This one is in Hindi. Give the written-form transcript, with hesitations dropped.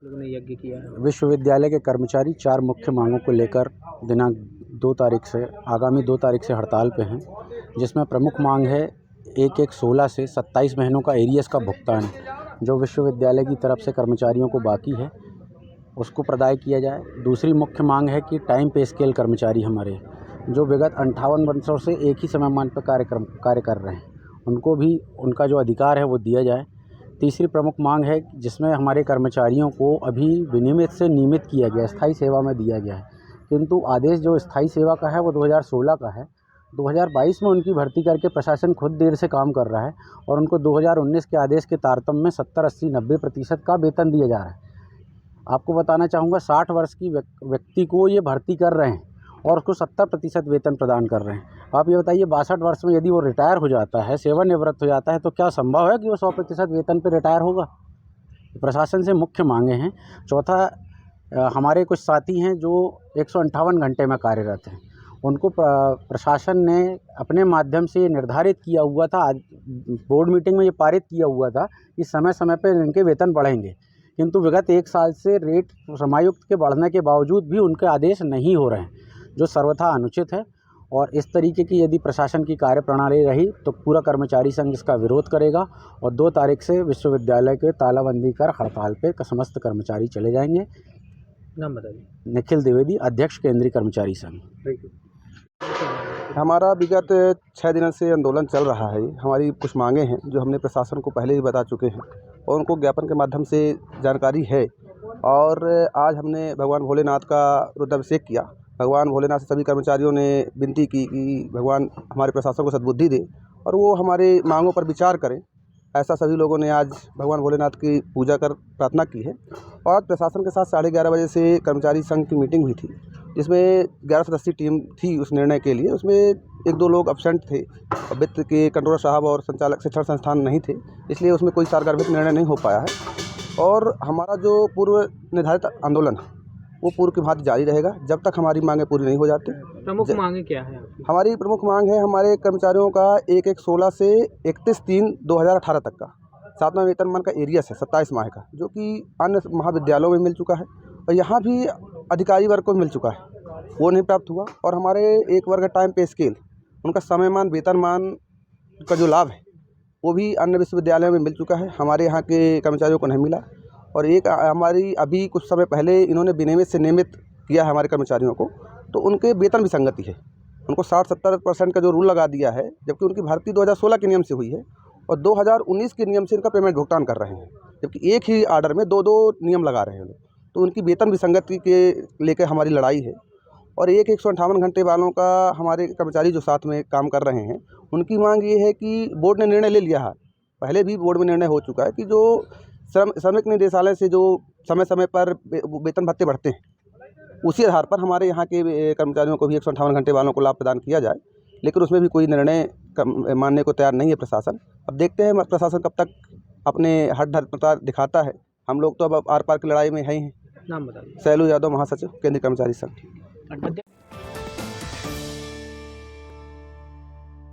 लोगों ने यज्ञ किया है। विश्वविद्यालय के कर्मचारी 4 मुख्य मांगों को लेकर दिनांक 2 तारीख से आगामी 2 तारीख से हड़ताल पे हैं, जिसमें प्रमुख मांग है 1/1/16 से 27 महीनों का एरियर्स का भुगतान जो विश्वविद्यालय की तरफ से कर्मचारियों को बाकी है उसको प्रदाय किया जाए। दूसरी मुख्य मांग है कि टाइम पे स्केल कर्मचारी हमारे जो विगत 58 वर्षों से एक ही समयमान पर कार्य कर रहे हैं, उनको भी उनका जो अधिकार है वो दिया जाए। तीसरी प्रमुख मांग है जिसमें हमारे कर्मचारियों को अभी विनियमित से नियमित किया गया, स्थायी सेवा में दिया गया है, किंतु आदेश जो स्थायी सेवा का है वो 2016 का है। 2022 में उनकी भर्ती करके प्रशासन खुद देर से काम कर रहा है और उनको 2019 के आदेश के तारतम्य में 70, 80, 90% का वेतन दिया जा रहा है। आपको बताना चाहूँगा 60 वर्ष की व्यक्ति को ये भर्ती कर रहे हैं और उसको 70% वेतन प्रदान कर रहे हैं। आप ये बताइए 62 वर्ष में यदि वो रिटायर हो जाता है, सेवानिवृत्त हो जाता है, तो क्या संभव है कि वो 100% वेतन पर रिटायर होगा? प्रशासन से मुख्य मांगे हैं। चौथा, हमारे कुछ साथी हैं जो 158 घंटे में कार्यरत हैं, उनको प्रशासन ने अपने माध्यम से निर्धारित किया हुआ था, बोर्ड मीटिंग में ये पारित किया हुआ था कि समय समय पर इनके वेतन बढ़ेंगे, किंतु विगत 1 साल से रेट समायुक्त के बढ़ने के बावजूद भी उनके आदेश नहीं हो रहे हैं, जो सर्वथा अनुचित है। और इस तरीके की यदि प्रशासन की कार्यप्रणाली रही तो पूरा कर्मचारी संघ इसका विरोध करेगा और 2 तारीख से विश्वविद्यालय के तालाबंदी कर हड़ताल पे समस्त कर्मचारी चले जाएंगे। नाम बताइए। निखिल द्विवेदी, अध्यक्ष केंद्रीय कर्मचारी संघ। हमारा विगत 6 दिनों से आंदोलन चल रहा है। हमारी कुछ मांगे हैं जो हमने प्रशासन को पहले ही बता चुके हैं और उनको ज्ञापन के माध्यम से जानकारी है। और आज हमने भगवान भोलेनाथ का रुद्राभिषेक किया। भगवान भोलेनाथ से सभी कर्मचारियों ने विनती की कि भगवान हमारे प्रशासन को सद्बुद्धि दे और वो हमारे मांगों पर विचार करें। ऐसा सभी लोगों ने आज भगवान भोलेनाथ की पूजा कर प्रार्थना की है। और प्रशासन के साथ 11:30 बजे से कर्मचारी संघ की मीटिंग हुई थी, जिसमें 11 सदस्यीय टीम थी उस निर्णय के लिए। उसमें 1-2 लोग अब्सेंट थे, वित्त के कंट्रोलर साहब और संचालक शिक्षण संस्थान नहीं थे, इसलिए उसमें कोई सारगर्भित निर्णय नहीं हो पाया है। और हमारा जो पूर्व निर्धारित आंदोलन वो पूर्व की भांति जारी रहेगा जब तक हमारी मांगें पूरी नहीं हो जाती। प्रमुख मांगें क्या है आपकी? हमारी प्रमुख मांग है हमारे कर्मचारियों का 1/1/16 से 31/3/2018 तक का 7वां वेतनमान का एरियर्स है 27 माह का, जो कि अन्य महाविद्यालयों में मिल चुका है और यहाँ भी अधिकारी वर्ग को मिल चुका है, वो नहीं प्राप्त हुआ। और हमारे एक वर्ग टाइम पे स्केल, उनका समयमान वेतनमान का जो लाभ है वो भी अन्य विश्वविद्यालयों में मिल चुका है, हमारे यहाँ के कर्मचारियों को नहीं मिला। और एक हमारी अभी कुछ समय पहले इन्होंने विनियमित से नियमित किया है हमारे कर्मचारियों को, तो उनके वेतन विसंगति है। उनको 60-70% का जो रूल लगा दिया है, जबकि उनकी भर्ती 2016 के नियम से हुई है और 2019 के नियम से इनका पेमेंट भुगतान कर रहे हैं, जबकि एक ही आर्डर में 2-2 नियम लगा रहे हैं लोग। तो उनकी वेतन विसंगति के लेकर हमारी लड़ाई है। और 158 घंटे वालों का हमारे कर्मचारी जो साथ में काम कर रहे हैं, उनकी मांग ये है कि बोर्ड ने निर्णय ले लिया है, पहले भी बोर्ड में निर्णय हो चुका है कि जो श्रमिक निदेशालय से जो समय समय पर वेतन भत्ते बढ़ते हैं, उसी आधार पर हमारे यहाँ के कर्मचारियों को भी 158 घंटे वालों को लाभ प्रदान किया जाए। लेकिन उसमें भी कोई निर्णय मानने को तैयार नहीं है प्रशासन। अब देखते हैं प्रशासन कब तक अपने हठधर्मिता दिखाता है। हम लोग तो अब आर पार की लड़ाई में हैं ही। नाम बताइए। शैलू यादव, महासचिव केंद्रीय कर्मचारी संघ।